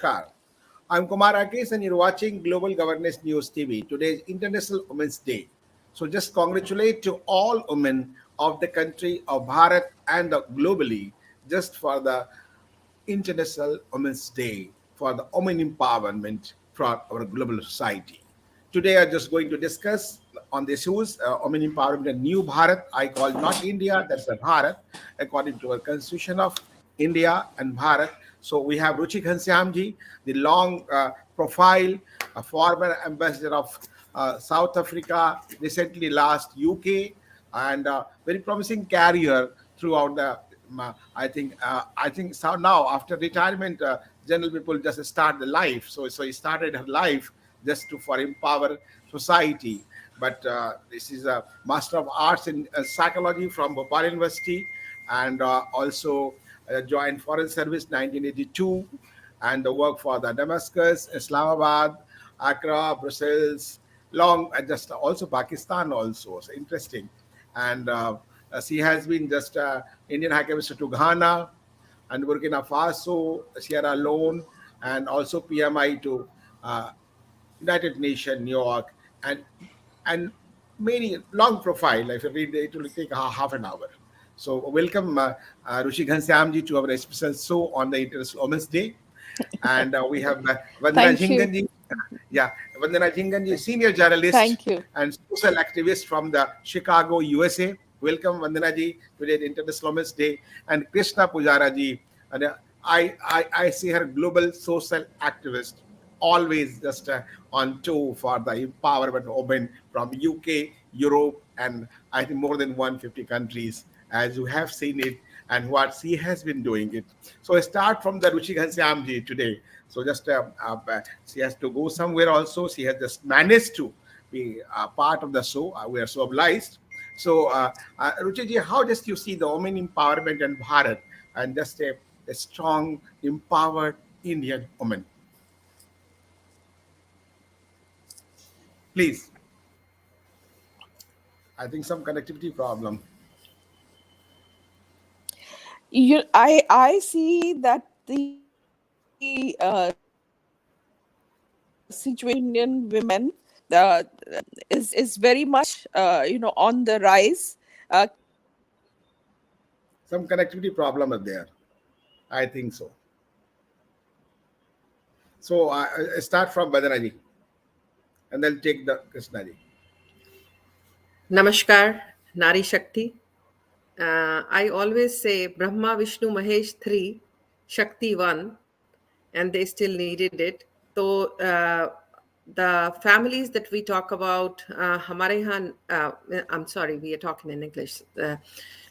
Namaskar. I'm Kumar Rakesh and you're watching Global Governance News TV. Today is International Women's Day. So just congratulate to all women of the country of Bharat and globally just for the International Women's Day for the women empowerment for our global society. Today, I'm just going to discuss on this issues women empowerment and new Bharat. I call not India, that's the Bharat, according to our constitution of India and Bharat. So we have Ruchi Ghanshyamji, the long profile, a former ambassador of South Africa, recently last UK, and very promising career throughout the I think so now after retirement, general people just start the life. So he started her life just to for empower society. But this is a Master of Arts in Psychology from Bhopal University, and also joined Foreign Service 1982, and the work for the Damascus, Islamabad, Accra, Brussels, long and just also Pakistan also. So interesting, and she has been just Indian High Commissioner to Ghana and Burkina Faso, Sierra Leone, and also PMI to uh, United Nations, New York, and many long profile. If you read it, will take half an hour. So welcome Ruchi Ghanshyamji to our special show on the International Women's Day, and we have Vandana Thank you. Jhinganji. Yeah, Vandana Jhinganji, senior journalist Thank you. and social activist from the Chicago, USA. Welcome, Vandana ji, today International Women's Day, and Krishna Pujara ji. And I see her global social activist, always just on tour for the empowerment of women from UK, Europe, and I think more than 150 countries, as you have seen it, and what she has been doing it. So I start from the Ruchi Ghanshyamji today. So just she has to go somewhere also. She has just managed to be part of the show. We are so obliged. So, Ruchi ji, how just you see the women empowerment in Bharat and just a strong, empowered Indian woman? Please. I think some connectivity problem. I see that the situation in women uh, is very much on the rise. Some connectivity problem is there. I think so. So, I start from Badanaji and then take the Krishnaji. Namaskar, Nari Shakti. I always say Brahma, Vishnu, Mahesh 3, Shakti 1, and they still needed it. So the families that we talk about, हमारे यहाँ, I'm sorry, we are talking in English.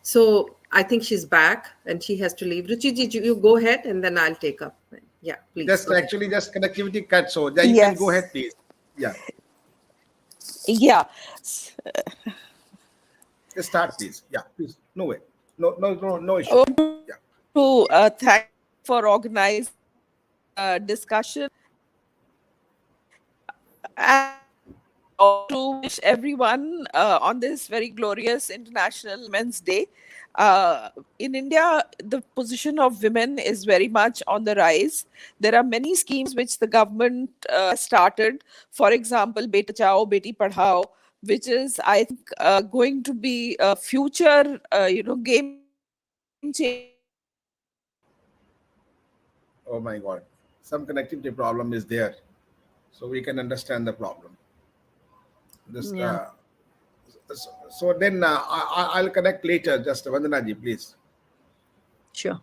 So I think she's back and she has to leave. Ruchi ji, you go ahead and then I'll take up. Yeah, please. Just go ahead. actually just connectivity cut. So yeah, you can go ahead, please. Yeah. Yeah. Just start, please. Yeah, please. No way. No issue. Oh, Yeah. to thank for organizing discussion and to wish everyone on this very glorious International Women's Day. In India, the position of women is very much on the rise. There are many schemes which the government started. For example, Beta Chao, Beti Padhao, which is, I think, going to be a future, game changer. Oh my God. Some connectivity problem is there. So we can understand the problem. Just Yeah. so then I'll connect later. Just Vandanaji, please. Sure.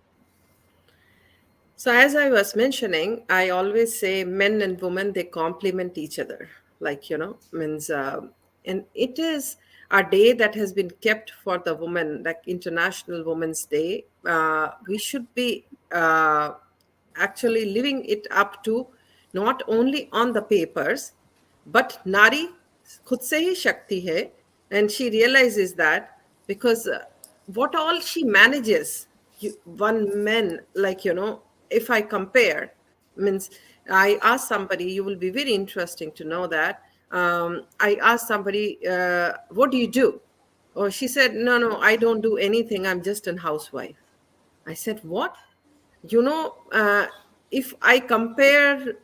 So as I was mentioning, I always say men and women, they complement each other. Like, means, and it is a day that has been kept for the woman, like International Women's Day. We should be actually living it up to not only on the papers, but Nari khud se hi Shakti hai. And she realizes that because what all she manages, one man, like, if I compare, means I asked somebody, you will be very interesting to know that. I asked somebody, what do you do? Or she said, no, I don't do anything. I'm just a housewife. I said, what? You know, if I compare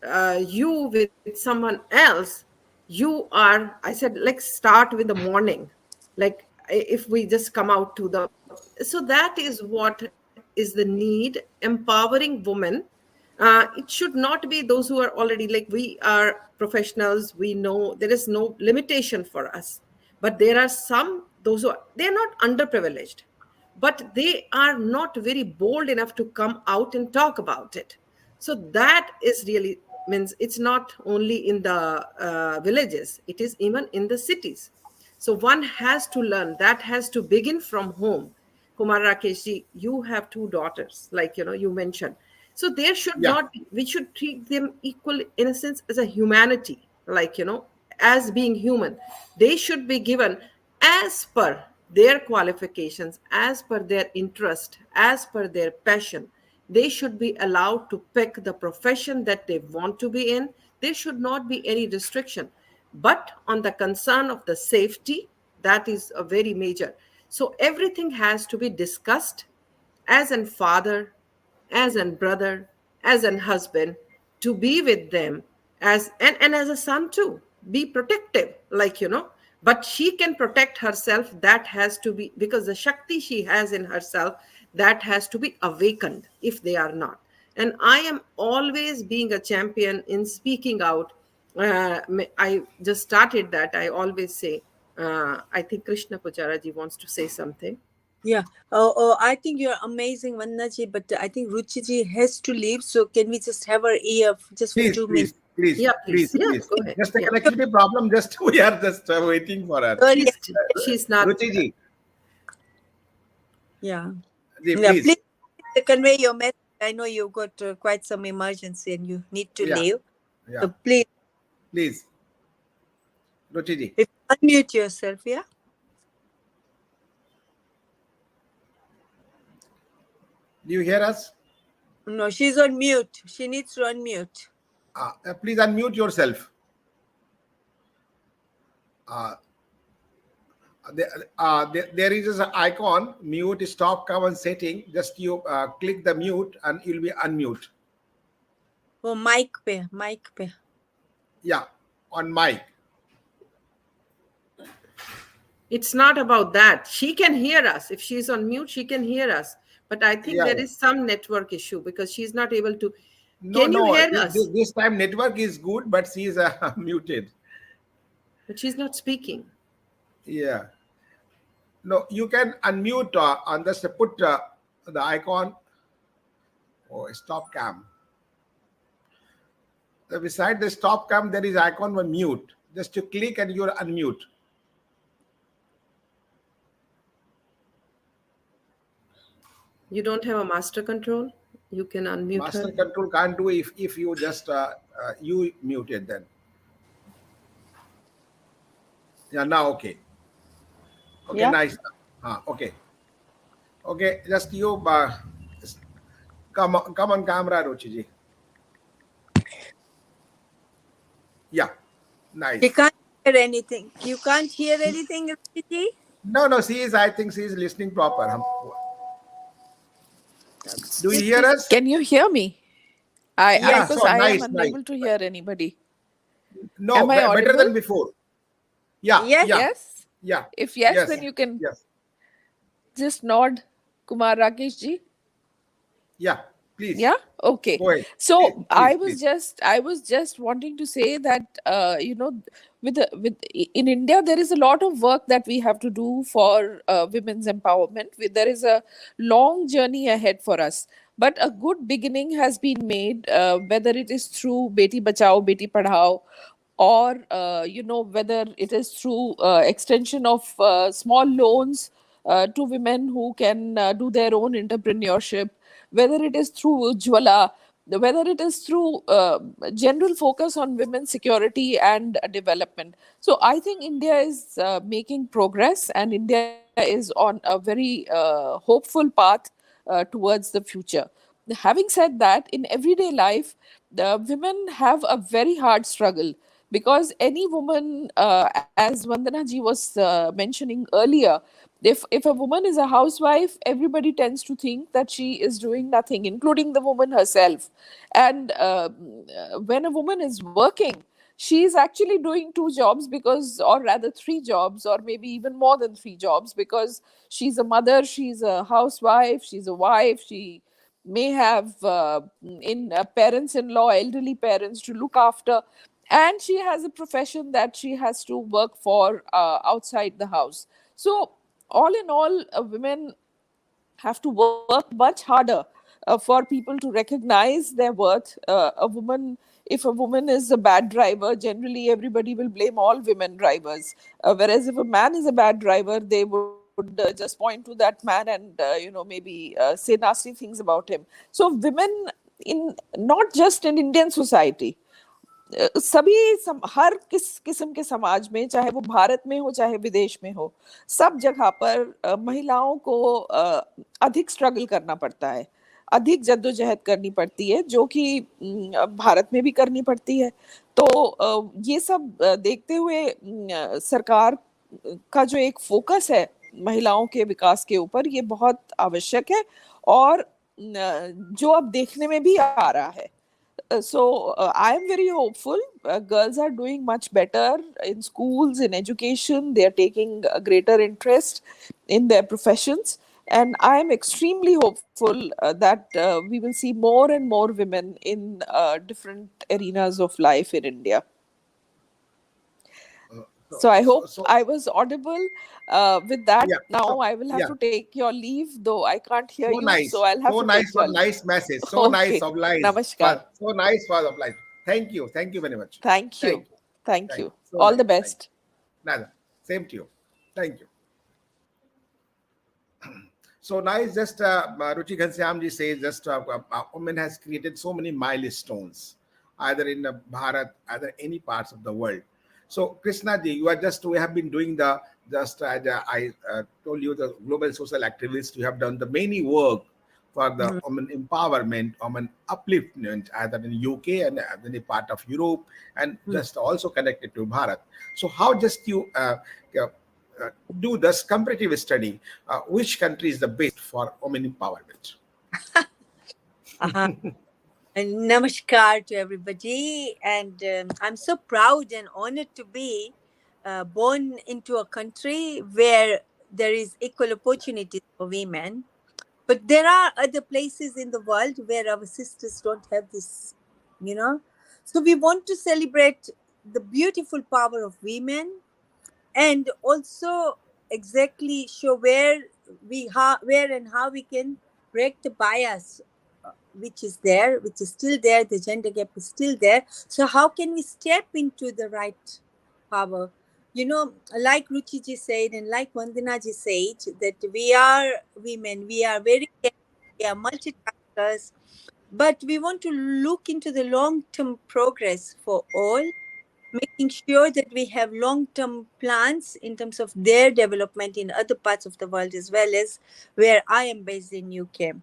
you with someone else, you are, I said, let's start with the morning. Like if we just come out to the, so that is what is the need. Empowering women, it should not be those who are already, like, we are professionals, we know there is no limitation for us, but there are some, those who are, they're not underprivileged, but they are not very bold enough to come out and talk about it. So that is really, means it's not only in the villages, it is even in the cities. So one has to learn, that has to begin from home. Kumar Rakesh ji, you have two daughters, like, you mentioned. So there should Yeah, not be, we should treat them equal in a sense as a humanity, like, as being human. They should be given as per their qualifications, as per their interest, as per their passion. They should be allowed to pick the profession that they want to be in. There should not be any restriction. But on the concern of the safety, that is a very major. So everything has to be discussed as an father, as an brother, as an husband, to be with them, as and as a son too. Be protective, like, but she can protect herself. That has to be, because the Shakti she has in herself, that has to be awakened if they are not. And I am always being a champion in speaking out. I just started that. I always say, I think Krishna Pujaraji wants to say something. Yeah. I think you're amazing, Vannaji, but I think Ruchiji has to leave. So can we just have her ear just for please, 2 minutes? please, Yeah, please, please. Yeah, please. go ahead. Just a Yeah. connectivity problem. Just we are just waiting for her. Sorry. She's not. Ruchi ji, Yeah. ji, Yeah. please. Please convey your message. I know you've got quite some emergency and you need to Yeah, leave. yeah. So please, Please, Ruchi ji. if unmute yourself, yeah? Do you hear us? No, she's on mute. She needs to unmute. Please unmute yourself. Uh, there is an icon, mute, stop, come and setting. Just you click the mute and you'll be unmute. Oh, mic pe. Yeah, on mic. It's not about that. She can hear us. If she's on mute, she can hear us. But I think Yeah. there is some network issue because she's not able to. No, Can you no. hear us? This time network is good, but she is muted. But she's not speaking. Yeah. No, you can unmute on this. Put the icon. Oh, stop cam. Beside the stop cam, there is icon for mute. Just to click and you're unmute. You don't have a master control? You can unmute Master her. control can't do if you just you muted then. Yeah, now okay. Okay, Yeah. nice. Okay. Okay, just you come on camera, Ruchiji. Yeah, nice. She can't hear anything. You can't hear anything, Ruchiji? No, she is. I think she is listening proper. Do you hear us? Can you hear me? Yeah, Because so I am nice, unable nice. to hear anybody. No, Am I better audible? than before. Yeah, Yes. yeah, Yes? yeah. If yes, Yes, then you can yes, just nod, Kumar Rakesh ji. yeah. Please Yeah, okay. go ahead. So Please, I was just wanting to say that with in India there is a lot of work that we have to do for women's empowerment. There is a long journey ahead for us, but a good beginning has been made, whether it is through Beti Bachao, Beti Padhao, or whether it is through extension of small loans to women who can do their own entrepreneurship, whether it is through Ujwala, whether it is through general focus on women's security and development. So I think India is making progress, and India is on a very hopeful path towards the future. Having said that, in everyday life, the women have a very hard struggle. because any woman, as Vandana ji was mentioning earlier, if a woman is a housewife, everybody tends to think that she is doing nothing, including the woman herself. And when a woman is working, she is actually doing two jobs, because, or rather three jobs, or maybe even more than three jobs, because she's a mother, she's a housewife, she's a wife, she may have in parents-in-law, elderly parents to look after, and she has a profession that she has to work for outside the house. So all in all, women have to work much harder for people to recognize their worth. If a woman is a bad driver, generally everybody will blame all women drivers. Whereas if a man is a bad driver, they would just point to that man and maybe say nasty things about him. So women, in not just in Indian society, हर किस्म के समाज में, चाहे वो भारत में हो चाहे विदेश में हो, सब जगह पर महिलाओं को अधिक स्ट्रगल करना पड़ता है, अधिक जद्दोजहद करनी पड़ती है, जो कि भारत में भी करनी पड़ती है। तो ये सब देखते हुए सरकार का जो एक फोकस है महिलाओं के विकास के ऊपर, ये बहुत आवश्यक है, और जो अब देखने में भी आ रहा है। So I am very hopeful. Girls are doing much better in schools, in education. They are taking a greater interest in their professions. And I am extremely hopeful that we will see more and more women in different arenas of life in India. So I hope I was audible. With that, Yeah. now I will have Yeah. to take your leave, though I can't hear So you. nice. So I'll have So to nice take for your leave. nice message. So nice Okay. of life. Namaskar. So nice for of life. Thank you. Thank you very much. Thank you. Thank you. Thank Thank you. you. So All nice. the Thank best. you. Nada. Same to you. Thank you. So nice. Just Ruchi Ghanshyam ji says, just women has created so many milestones, either in Bharat, either any parts of the world. So Krishna ji, you are just, we have been doing the, just I told you, the global social activist. You have done the many work for the women empowerment, women upliftment, either in UK and any part of Europe, and just also connected to Bharat. So how just you do this comparative study, which country is the best for women empowerment? Uh-huh. And namaskar to everybody. And I'm so proud and honored to be born into a country where there is equal opportunities for women. But there are other places in the world where our sisters don't have this, you know. So we want to celebrate the beautiful power of women, and also exactly show where and how we can break the bias which is there, which is still there. The gender gap is still there. So how can we step into the right power? Like Ruchi ji said, and like Vandana ji said, that we are women, we are very we are multitaskers, but we want to look into the long-term progress for all, making sure that we have long-term plans in terms of their development in other parts of the world, as well as where I am based in UK.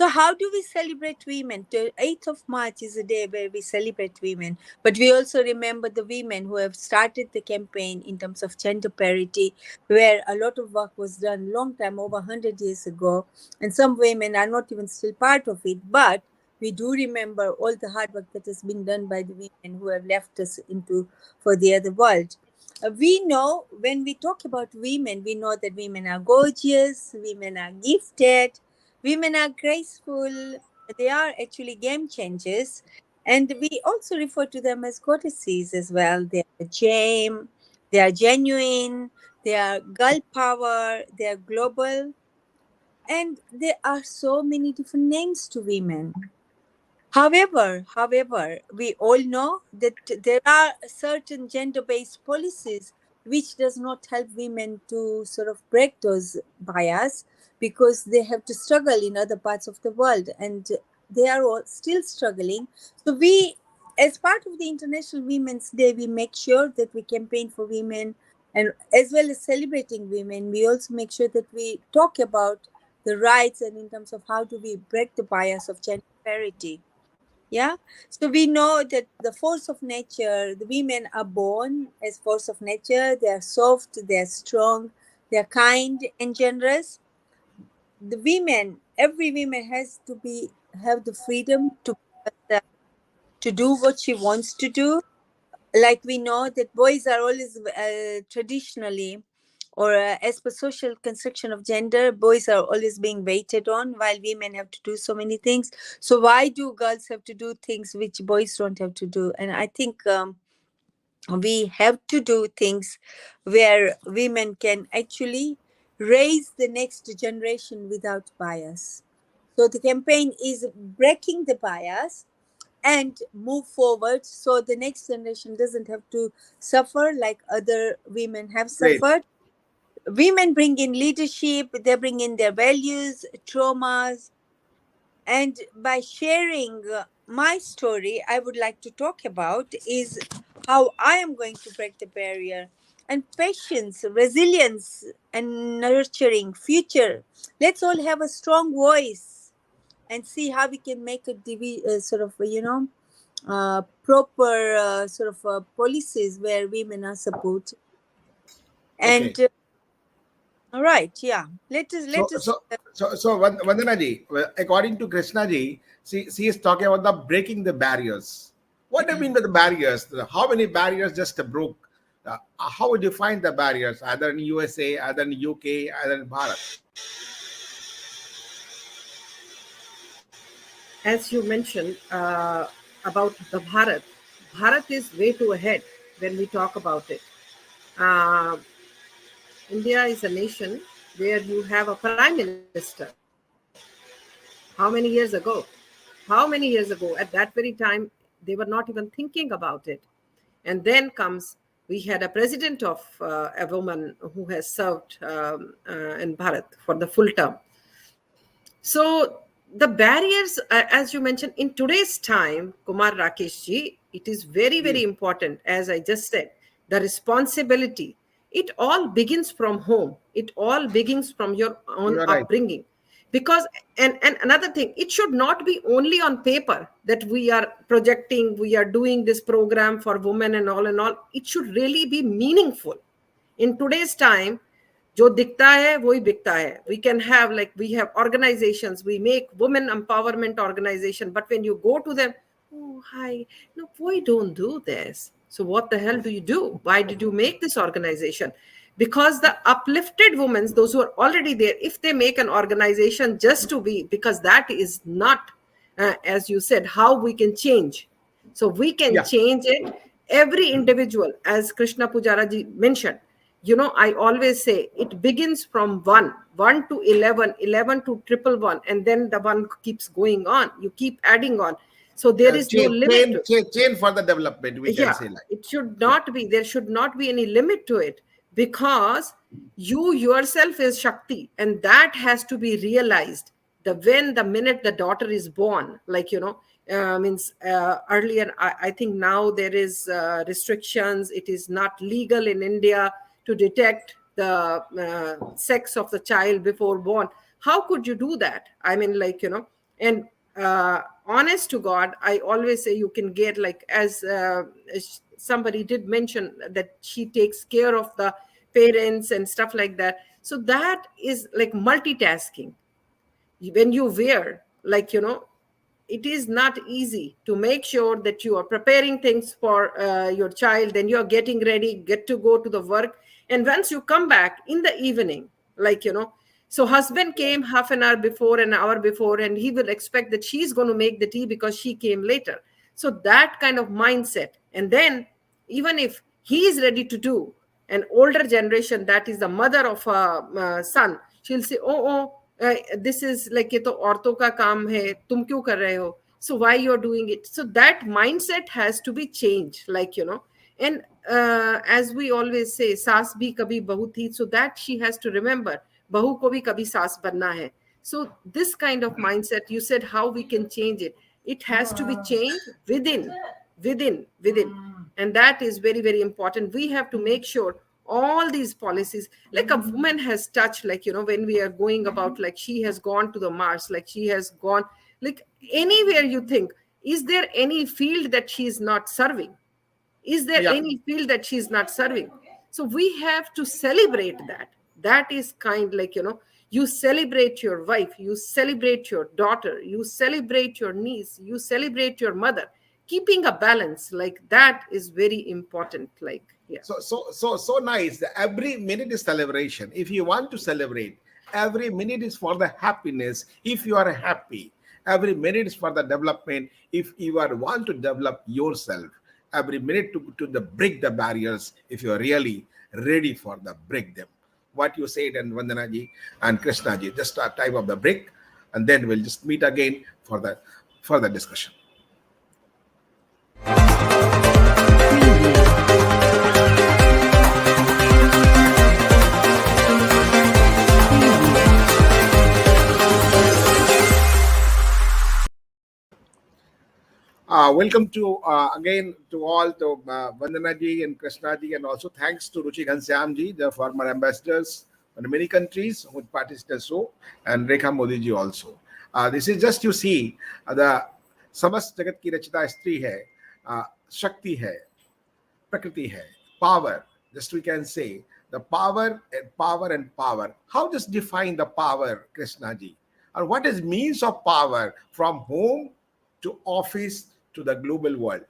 So how do we celebrate women? The 8th of March is a day where we celebrate women, but we also remember the women who have started the campaign in terms of gender parity, where a lot of work was done long time, over 100 years ago, and some women are not even still part of it, but we do remember all the hard work that has been done by the women who have left us into for the other world. We know when we talk about women, we know that women are gorgeous, women are gifted, women are graceful, they are actually game changers. And we also refer to them as goddesses as well. They are gem, they are genuine, they are girl power, they are global. And there are so many different names to women. However, we all know that there are certain gender-based policies which does not help women to sort of break those bias, because they have to struggle in other parts of the world, and they are all still struggling. So we, as part of the International Women's Day, we make sure that we campaign for women, and as well as celebrating women, we also make sure that we talk about the rights and in terms of how do we break the bias of gender parity. Yeah. So we know that the force of nature, the women are born as force of nature. They are soft, they are strong, they are kind and generous. The women, every woman has to be have the freedom to to do what she wants to do. Like we know that boys are always traditionally, or as per social construction of gender, boys are always being waited on, while women have to do so many things. So why do girls have to do things which boys don't have to do? And I think we have to do things where women can actually raise the next generation without bias. So the campaign is breaking the bias and move forward, so the next generation doesn't have to suffer like other women have Great. suffered. Women bring in leadership, they bring in their values, traumas, and by sharing my story, I would like to talk about is how I am going to break the barrier. And patience, resilience, and nurturing future. Let's all have a strong voice and see how we can make a sort of proper sort of policies where women are supported. And Okay. all right, yeah, let So, us so, Vandana ji, well, according to Krishna ji, she is talking about the breaking the barriers. What do you mean by the barriers? How many barriers just broke? How would you find the barriers? Either in USA, either in UK, either in Bharat? As you mentioned about the Bharat is way too ahead when we talk about it. Uh, India is a nation where you have a prime minister. How many years ago? How many years ago? At that very time, they were not even thinking about it. And then comes, we had a president of a woman who has served in Bharat for the full term. So the barriers, as you mentioned, in today's time, Kumar Rakesh ji, it is very, very Please. important, as I just said, the responsibility. It all begins from home. It all begins from your You own are right. upbringing. Because, and another thing, it should not be only on paper that we are projecting, we are doing this program for women and all. It should really be meaningful. In today's time, जो दिखता है वही बिकता है. We can have, like, we have organizations, we make women empowerment organization, but when you go to them, oh hi, no, why don't do this? So what the hell do you do? Why did you make this organization? Because the uplifted women, those who are already there, if they make an organization just to be, because that is not, as you said, how we can change. So we can Yeah. change it. Every individual, as Krishna Pujara ji mentioned, I always say it begins from 1 to 11, 11 to triple one, and then the one keeps going on. You keep adding on. So there is no limit to it. Chain for the development, we can Yeah, say like. it should Yeah. not be, there should not be any limit to it, because you yourself is Shakti, and that has to be realized the minute the daughter is born. Like, means earlier, I think now there is restrictions. It is not legal in India to detect the sex of the child before born. How could you do that? I mean, like, and honest to God, I always say you can get, like, as somebody did mention, that she takes care of the parents and stuff like that. So that is like multitasking. When you wear, like, it is not easy to make sure that you are preparing things for your child, then you're getting ready, get to go to the work, and once you come back in the evening, like, so husband came half an hour before, an hour before, and he will expect that she's going to make the tea because she came later. So that kind of mindset. And then, even if he is ready to do, an older generation, that is the mother of a son, she'll say, oh, this is like, ये तो औरतों का काम है, तुम क्यों कर रहे हो? So why you're doing it? So that mindset has to be changed, like, and as we always say, सास भी कभी बहू थी, so that she has to remember, बहू को भी कभी सास बनना है. So this kind of mindset, you said how we can change it. It has to be changed within, and that is very, very important. We have to make sure all these policies, like a woman has touched, like, when we are going about, like, she has gone to the Mars, like, she has gone, like, anywhere you think, Is there any field that she is not serving? Is there Yeah. any field that she is not serving? So we have to celebrate that. That is kind, like, you celebrate your wife, you celebrate your daughter, you celebrate your niece, you celebrate your mother. Keeping a balance like that is very important. Like, yeah. So nice. Every minute is celebration. If you want to celebrate, every minute is for the happiness. If you are happy, every minute is for the development. If you are want to develop yourself, every minute to the break the barriers. If you are really ready for the break them. What you said, and Vandanaji and Krishnaji, just a type of the break, and then we'll just meet again for the further discussion. Welcome to again to all to Vandana ji and Krishna ji, and also thanks to Ruchi Ghanshyam ji, the former ambassadors in many countries who participated so, and Rekha Modi ji also. This is just you see the समस्त जगत की रचना स्त्री है, शक्ति है, प्रकृति है, power. Just we can say the power and power and power. How just define the power, Krishna ji? Or what is means of power from home to office to the global world,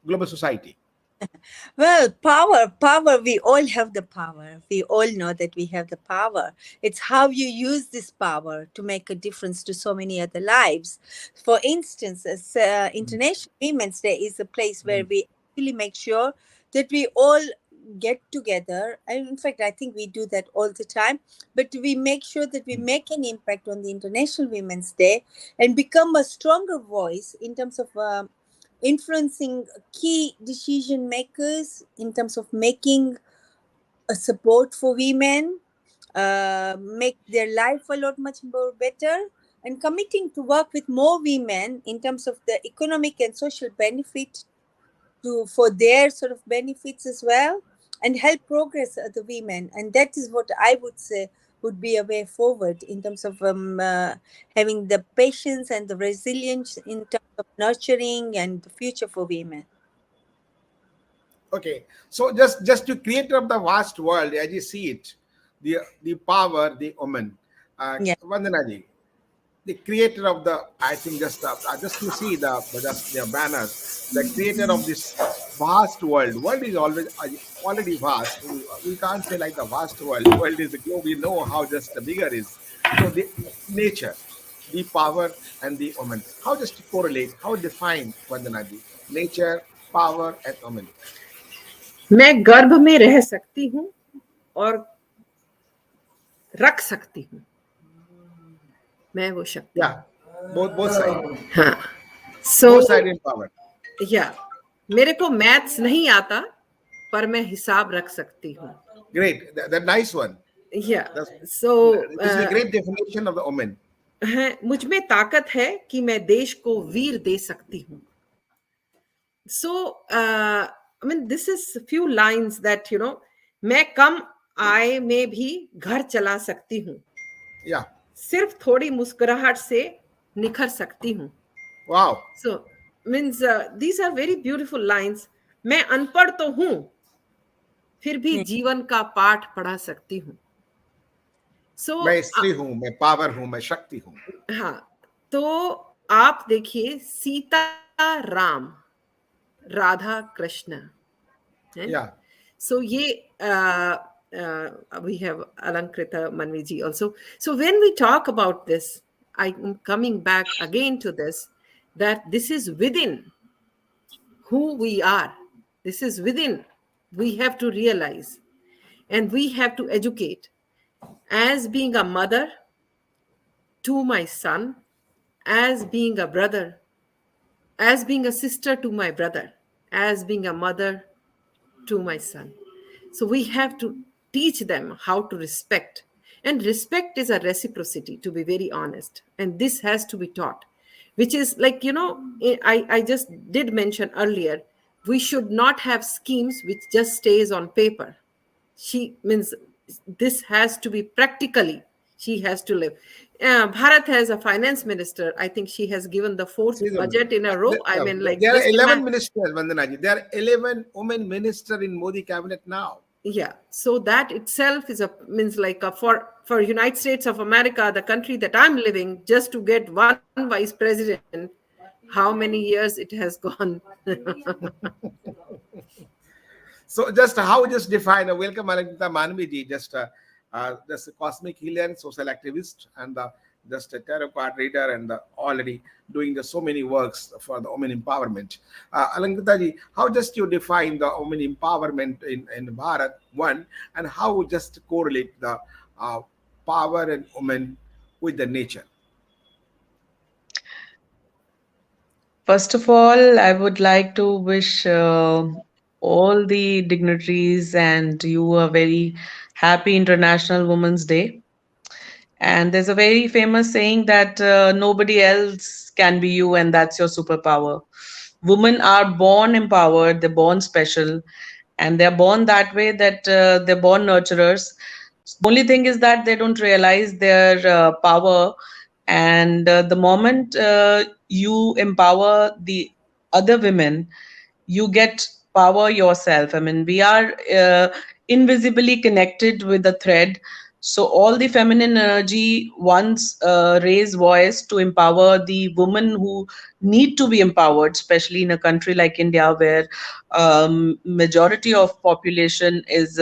global society? Well, power, we all have the power. We all know that we have the power. It's how you use this power to make a difference to so many other lives. For instance, as International Women's Day is a place where we actually make sure that we all get together. And in fact, I think we do that all the time. But we make sure that we make an impact on the International Women's Day and become a stronger voice in terms of influencing key decision makers in terms of making a support for women, make their life a lot much more better, and committing to work with more women in terms of the economic and social benefit for their sort of benefits as well, and help progress other women. And that is what I would say would be a way forward in terms of having the patience and the resilience in terms of nurturing and the future for women. Okay, so just to create of the vast world as you see it, the power, the woman, Yeah. Vandana ji, the creator of the, I think just to see the banner, the creator of this vast world. World is always already vast. We can't say like the vast world. World is the globe. We know how just the bigger is. So the nature, the power, and the woman. How just to correlate? How define, Vandana ji? Nature, power, and woman. मैं गर्भ में रह सकती हूँ और रख सकती हूँ, मैं वो शक्ति. Yeah, both sides. हाँ. So Both side in power. yeah, मेरे को मैथ्स नहीं आता पर मैं हिसाब रख सकती हूँ. Great, that nice one. Yeah. That's- So this is a great definition of the woman. मुझ में ताकत है कि मैं देश को वीर दे सकती हूँ. So I mean, this is a few lines that मैं कम आय में भी घर चला सकती हूँ. Yeah. सिर्फ थोड़ी मुस्कुराहट से निखर सकती हूँ. Wow. So means these are very beautiful lines. मैं अनपढ़ तो हूँ फिर भी जीवन का पाठ पढ़ा सकती हूँ. So मैं स्त्री हूँ, मैं पावर हूँ, मैं शक्ति हूँ. हाँ, तो आप देखिए Sita Ram, Radha Krishna. Yeah. So we have Alankrita Manviji also. So when we talk about this, I'm coming back again to this, that this is within who we are. This is within. We have to realize and we have to educate. As being a mother to my son, as being a brother, as being a sister to my brother, as being a mother to my son. So we have to teach them how to respect. And respect is a reciprocity, to be very honest. And this has to be taught, which is like, I just did mention earlier, we should not have schemes which just stays on paper. She means this has to be practically She has to live. Bharat has a finance minister. I think she has given the fourth Seasonal. budget in a row. I mean, like, There are just 11 imagine. ministers, Vandanaji. There are 11 women minister in Modi cabinet now. Yeah, so that itself is a means like a for United States of America, the country that I'm living, just to get one vice president, how many years it has gone. So just how just define welcome Alangita Manviji, just a cosmic healer, social activist, and just a tarot card reader, and already doing so many works for the women empowerment. Alangita ji, how just you define the women empowerment in Bharat one, and how just correlate the uh, power and women with the nature? First of all, I would like to wish all the dignitaries and you a very happy International Women's Day. And there's a very famous saying that nobody else can be you, and that's your superpower. Women are born empowered, they're born special, and they're born that way that they're born nurturers. The only thing is that they don't realize their power, and the moment you empower the other women, you get power yourself. I mean, we are invisibly connected with a thread. So all the feminine energy once raise voice to empower the women who need to be empowered, especially in a country like India, where majority of population is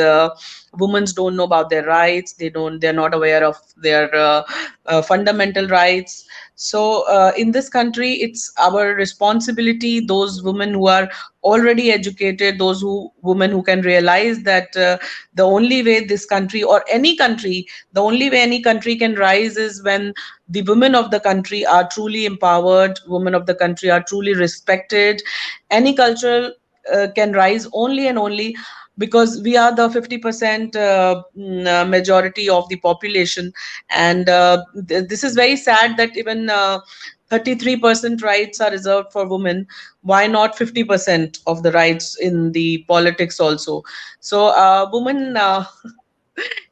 women don't know about their rights. They're not aware of their fundamental rights. So in this country, it's our responsibility, those women who are already educated, women who can realize that the only way this country or any country, the only way any country can rise is when the women of the country are truly empowered, women of the country are truly respected. Any culture can rise only and only because we are the 50% majority of the population. And this is very sad that even 33% rights are reserved for women. Why not 50% of the rights in the politics also? So women,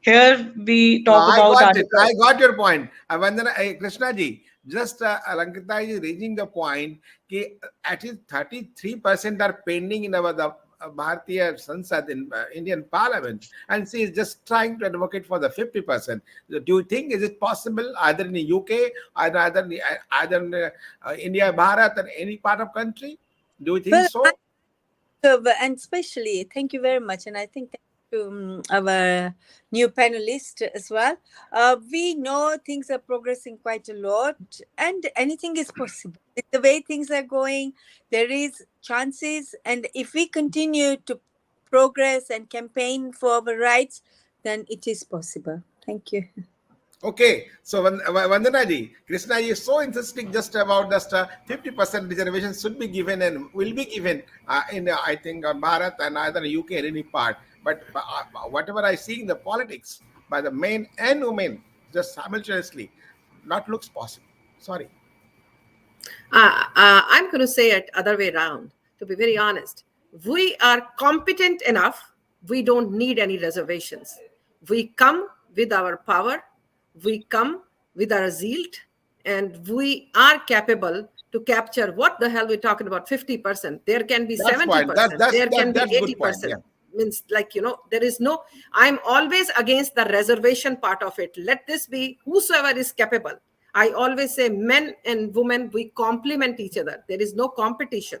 here we talk I about got it. article. I got your point. Vandana, Krishna ji, just Alankita is raising the point that at least 33% are pending in our Bharatiya Sansad in Indian Parliament, and she is just trying to advocate for the 50%. Do you think is it possible either in the UK, either in India, Bharat, or any part of country? Do you think Well, so? and especially, thank you very much. And I think thank you to our new panelist as well. We know things are progressing quite a lot, and anything is possible. With the way things are going, there is chances. And if we continue to progress and campaign for our rights, then it is possible. Thank you. Okay, so Vandana ji, Krishna ji is so insisting just about just 50% reservation should be given and will be given in I think Bharat and either UK or any part. But whatever I see in the politics by the men and women just simultaneously, not looks possible. Sorry. I'm going to say it other way around. To be very honest, we are competent enough. We don't need any reservations. We come with our power. We come with our zeal, and we are capable to capture what the hell we're talking about. 50%. There can be That's fine. 70%. There can be That's good point. 80%. Yeah. Means, like, there is no. I'm always against the reservation part of it. Let this be whosoever is capable. I always say men and women, we complement each other. There is no competition.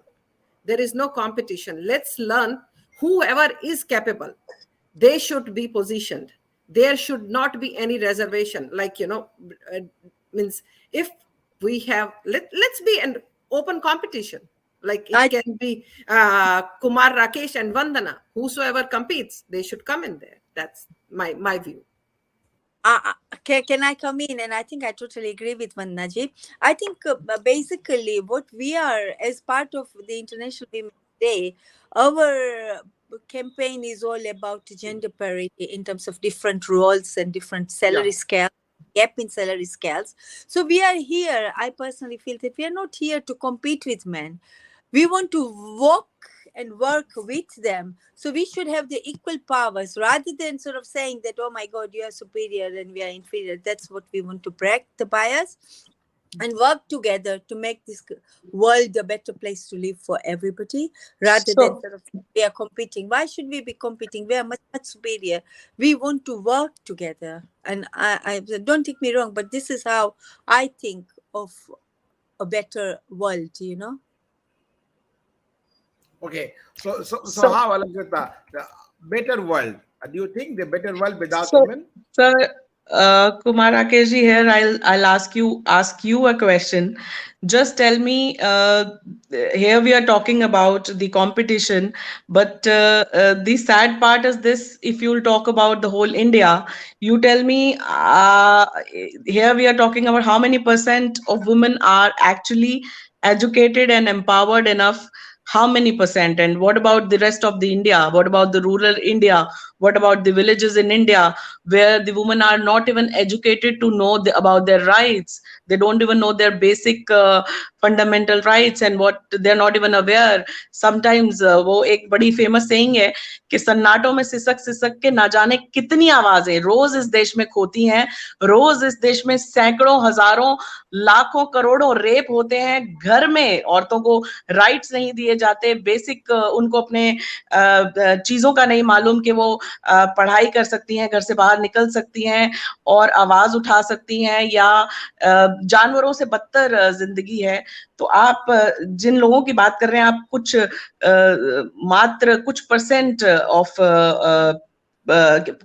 There is no competition. Let's learn whoever is capable. They should be positioned. There should not be any reservation. Like, means if we have, let's be an open competition. Like it can be Kumar Rakesh and Vandana. Whosoever competes, they should come in there. That's my view. Can I come in? And I think I totally agree with Vandanaji. I think basically what we are, as part of the International Women's Day, our campaign is all about gender parity in terms of different roles and different salary scales, gap in salary scales. So we are here, I personally feel that we are not here to compete with men. We want to walk and work with them. So we should have the equal powers rather than sort of saying that, oh my God, you are superior and we are inferior. That's what we want to break the bias and work together to make this world a better place to live for everybody, rather than So, sort of we are competing. Why should we be competing? We are much, much superior. We want to work together. And I don't take me wrong, but this is how I think of a better world, you know. Okay, so so, how, Alankrita, the better world? Do you think the better world without so, women? Sir, Kumar Rakesh ji here. I'll ask you a question. Just tell me. Here we are talking about the competition, but the sad part is this. If you'll talk about the whole India, you tell me. Here we are talking about how many percent of women are actually educated and empowered enough. How many percent? And what about the rest of the India? What about the rural India? What about the villages in India where the women are not even educated to know about their rights? They don't even know their basic fundamental rights, and what they're not even aware. Sometimes वो एक बड़ी famous saying है कि सन्नाटों में सिसक सिसक के ना जाने कितनी आवाजें रोज इस देश में खोती हैं. रोज इस देश में सैकड़ों हजारों लाखों करोड़ों रेप होते हैं. घर में औरतों को राइट्स नहीं दिए जाते. बेसिक उनको अपने चीजों का नहीं मालूम कि वो पढ़ाई कर सकती हैं, घर से बाहर निकल सकती हैं और आवाज उठा सकती हैं, या जानवरों से बदतर जिंदगी है. तो आप जिन लोगों की बात कर रहे हैं, आप कुछ मात्र कुछ परसेंट ऑफ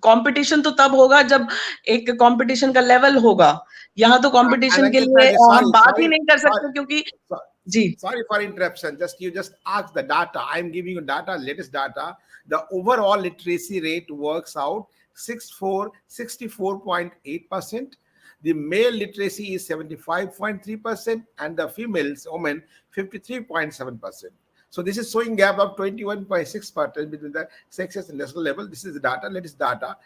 कंपटीशन तो तब होगा जब एक कंपटीशन का लेवल होगा. यहाँ तो कंपटीशन के लिए Alankrita, हम sorry, बात ही sorry, नहीं कर sorry, सकते क्योंकि so- ji. sorry for interruption. You just ask the data. I'm giving you data, latest data. The overall literacy rate works out 64.8%. The male literacy is 75.3%, and the females, women, 53.7%. So this is showing gap of 21.6% between the sexes and national level. This is the data, latest data.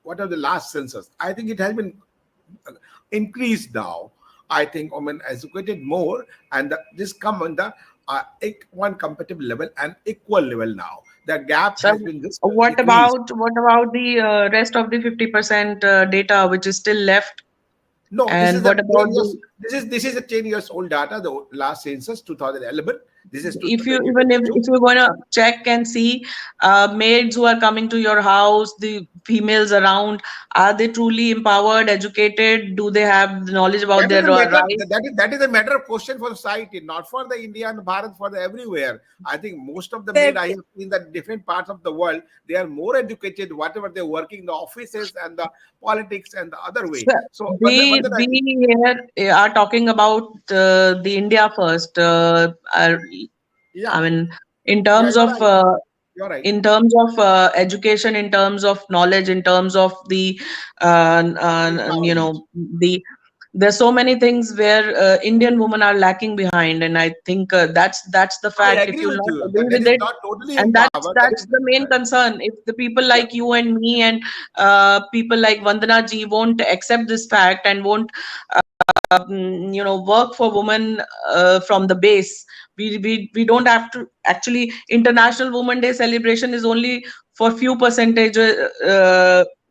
What are the last census? I think it has been increased now. I think women educated more, and this come on the one competitive level and equal level now. The gap So has been just what decreased. about the rest of the 50% data which is still left? No, this is And the what about 10 years. the This is a 10 years old data. The last census 2011. This is if you even if 2022. you're gonna check and see maids who are coming to your house, the females around, are they truly empowered, educated? Do they have the knowledge about That is their a matter. rights? That is a matter of question for society, not for the India and Bharat, for the everywhere. I think most of the Fair maid I have seen that different parts of the world, they are more educated. Whatever they're working, the offices and the politics and the other way. So So, we here are talking about the India first. I yeah, mean, in yeah, terms you're of right. You're right. education, in terms of knowledge, in terms of the Empowerment. the there's so many things where Indian women are lacking behind, and I think that's the I fact. If agree you'll with not you agree that with is it, not totally and that's empowered. That that's is the main concern. If the people yeah. like you and me and people like Vandana ji won't accept this fact and won't work for women from the base. We don't have to actually. International Women Day celebration is only for few percentage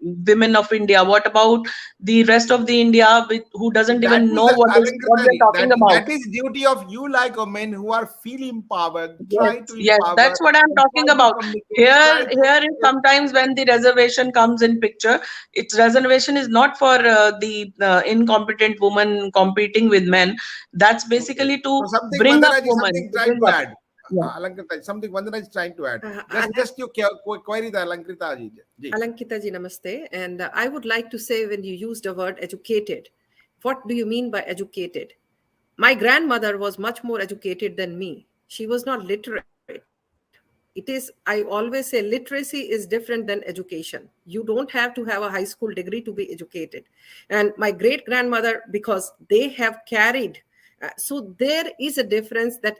women of India. What about the rest of the India who doesn't That even is know the what we're Alankritaji. talking That about? is duty of you, like a men who are feel empowered, Yes, try to yes, empower, that's what I'm and try talking to about. communicate, try Here is to sometimes when the reservation comes in picture. Its reservation is not for the incompetent woman competing with men. That's okay. basically to So something bring up Vandana is women, something to trying bring to up. add. Yeah. Alankrita, something Vandana is trying to add. I Just you query the Alankrita ji. Ji. Alankita ji, namaste. And I would like to say, when you used the word educated, what do you mean by educated? My grandmother was much more educated than me. She was not literate. I always say literacy is different than education. You don't have to have a high school degree to be educated. And my great grandmother, because they have carried, so there is a difference that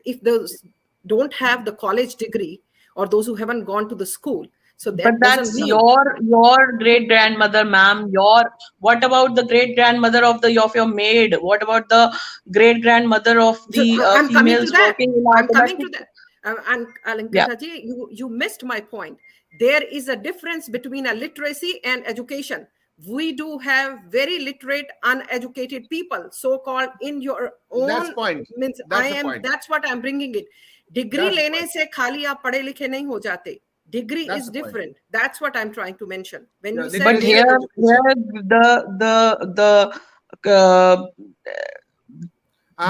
if those don't have the college degree, or those who haven't gone to the school, so But that doesn't that's mean. your great grandmother, ma'am. What about the great grandmother of your maid? What about the great grandmother of So the I'm coming to females that. working in our I'm coming to domestic? that. And Yeah. Alankata ji, you missed my point. There is a difference between a literacy and education. We do have very literate, uneducated people, so-called in your That's own point. means. I That's the am. point. That's what I'm bringing it. Degree That's the लेने point. से खाली आप पढ़े लिखे नहीं हो जाते. Degree That's is the point. different. That's what I'm trying to mention. When Yeah, you said But literacy there, and here, education. the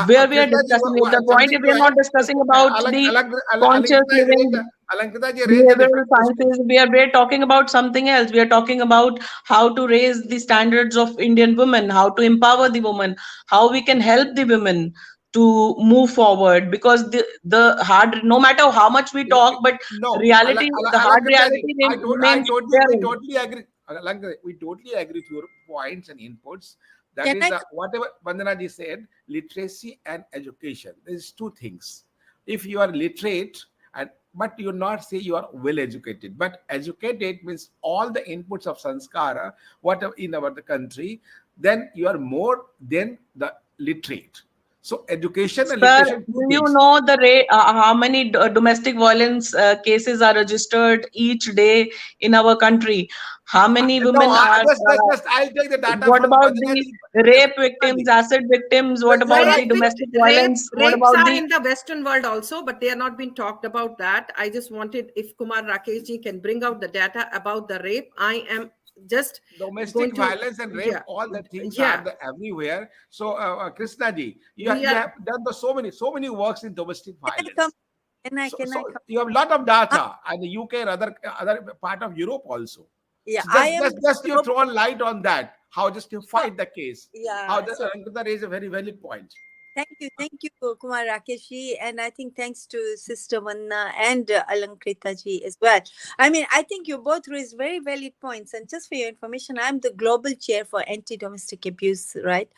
where we are Krishna ji, discussing it, the point something is to we are not add. discussing about the conscious Alankita has raised, living Alankita ji raised a behavioral different question. sciences. We are talking about something else. We are talking about how to raise the standards of Indian women, how to empower the woman, how we can help the women to move forward. Because the hard, no matter how much we talk, but No, reality, the hard Alankita ji, reality I remains totally, there. we totally agree. Alankita, we totally agree with your points and inputs. That Can is I whatever Vandana ji said, literacy and education. There's two things. If you are literate, and but you not say you are well educated, but educated means all the inputs of sanskara, whatever in our the country, then you are more than the literate. So education and Sir, literation, two do you things. know the rate, how many domestic violence cases are registered each day in our country? How many No, women are? just I'll take the data What from about Vandana the ji. rape Krishna victims, ji. acid victims? What You're about the right. domestic violence? What Rapes about are the in the Western world also, but they are not being talked about that. I just wanted if Kumar Rakesh ji can bring out the data about the rape. I am just Domestic going to, violence and rape, yeah, all the things are yeah. everywhere. So, Krishna ji, We you are, have done the so many works in domestic can I come? violence. Can I So come? you have a lot of I, data, and the UK and other part of Europe also. yeah, So I am the just you global. throw a light on that. How just you So, fight the case. How yeah. the So Ankita raised a very valid point. thank you, Kumar Rakeshi, and I think thanks to Sister Vanna and Alankrita ji as well. I mean, I think you both raised very valid points. And just for your information, I'm the global chair for anti-domestic abuse, right,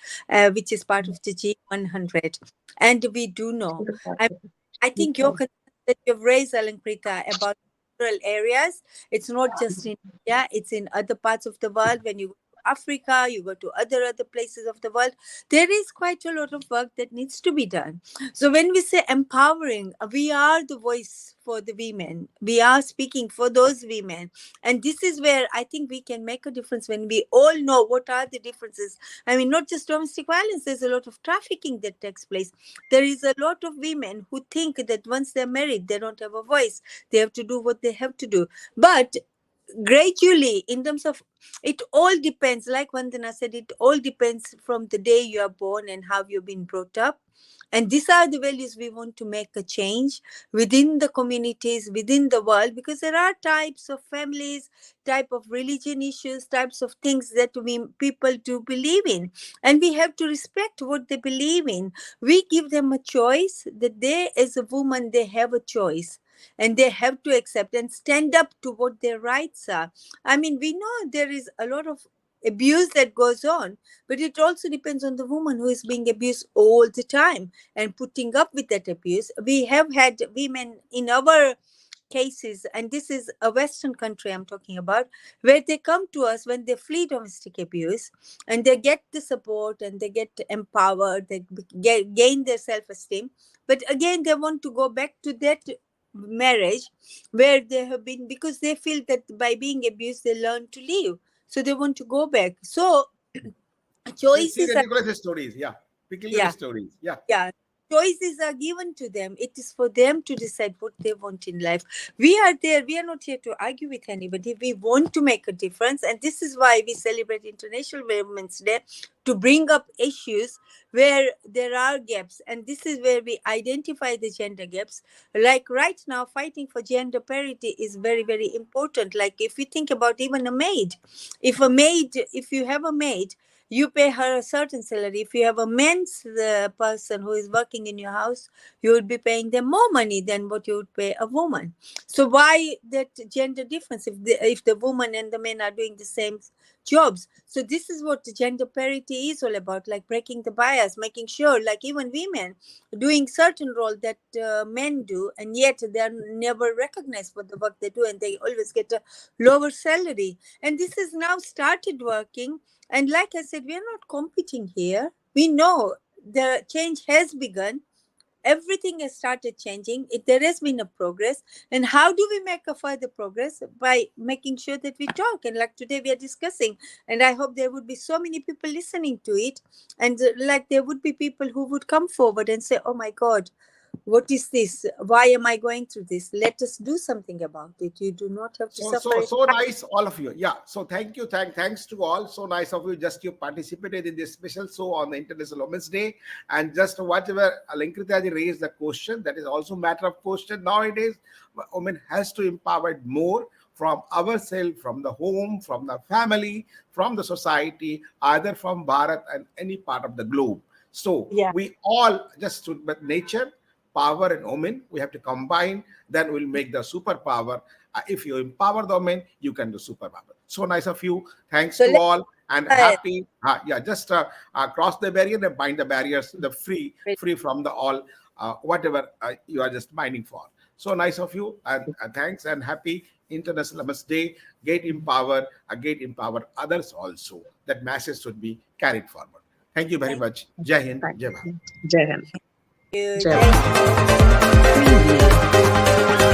which is part of the G100, and we do know. I think your concern that you've raised, Alankrita, about rural areas, it's not just in India, it's in other parts of the world. When you go to Africa, you go to other places of the world, there is quite a lot of work that needs to be done. So when we say empowering, we are the voice for the women. We are speaking for those women. And this is where I think we can make a difference when we all know what are the differences. I mean, not just domestic violence, there's a lot of trafficking that takes place. There is a lot of women who think that once they're married, they don't have a voice. They have to do what they have to do. But gradually, in terms of, it all depends, like Vandana said, it all depends from the day you are born and how you've been brought up. And these are the values we want to make a change within the communities, within the world, because there are types of families, type of religion issues, types of things that we people do believe in, and we have to respect what they believe in. We give them a choice, that they, as a woman, they have a choice, and they have to accept and stand up to what their rights are. I mean, we know there is a lot of abuse that goes on, but it also depends on the woman who is being abused all the time and putting up with that abuse. We have had women in our cases, and this is a Western country I'm talking about, where they come to us when they flee domestic abuse, and they get the support and they get empowered, they gain their self-esteem, but again they want to go back to that marriage where they have been, because they feel that by being abused they learn to live, so they want to go back. So See choices are, ridiculous stories. Yeah, peculiar yeah, stories. Yeah. yeah, choices are given to them. It is for them to decide what they want in life. We are there, we are not here to argue with anybody. We want to make a difference, and this is why we celebrate International Women's Day, to bring up issues where there are gaps, and this is where we identify the gender gaps. Like right now, fighting for gender parity is very, very important. Like if you think about even a maid, if you have a maid, you pay her a certain salary. If you have a men's person who is working in your house, you would be paying them more money than what you would pay a woman. So why that gender difference if the woman and the men are doing the same jobs? So this is what gender parity is all about, like breaking the bias, making sure, like even women doing certain role that men do, and yet they are never recognized for the work they do, and they always get a lower salary. And this is now started working, and like I said, we are not competing here. We know the change has begun. everything has started changing. There has been a progress. And how do we make a further progress? By making sure that we talk. And like today we are discussing. And I hope there would be so many people listening to it. And like there would be people who would come forward and say, oh my God, what is this? Why am I going through this? Let us do something about it. You do not have to So, suffer. so nice, all of you. Yeah. So thank you. Thanks to all. So nice of you. Just you participated in this special show on the International Women's Day. And just whatever Alankrita raised the question, that is also matter of question. Nowadays, women has to empower more from ourselves, from the home, from the family, from the society, either from Bharat and any part of the globe. So Yeah. we all just stood with nature, power and women. We have to combine, then we'll make the superpower. If you empower the women, you can do superpower. So nice of you. Thanks So to all and let's happy. Yeah, just cross the barrier and bind the barriers, the free from the all, whatever you are just mining for. So nice of you and thanks and happy International Women's Day. Get empowered, empower others also. That message should be carried forward. Thank you very much. Jai Hind, Thank Jai Bharat. you. Jai Hind. you. Jai Thank you. Bharat.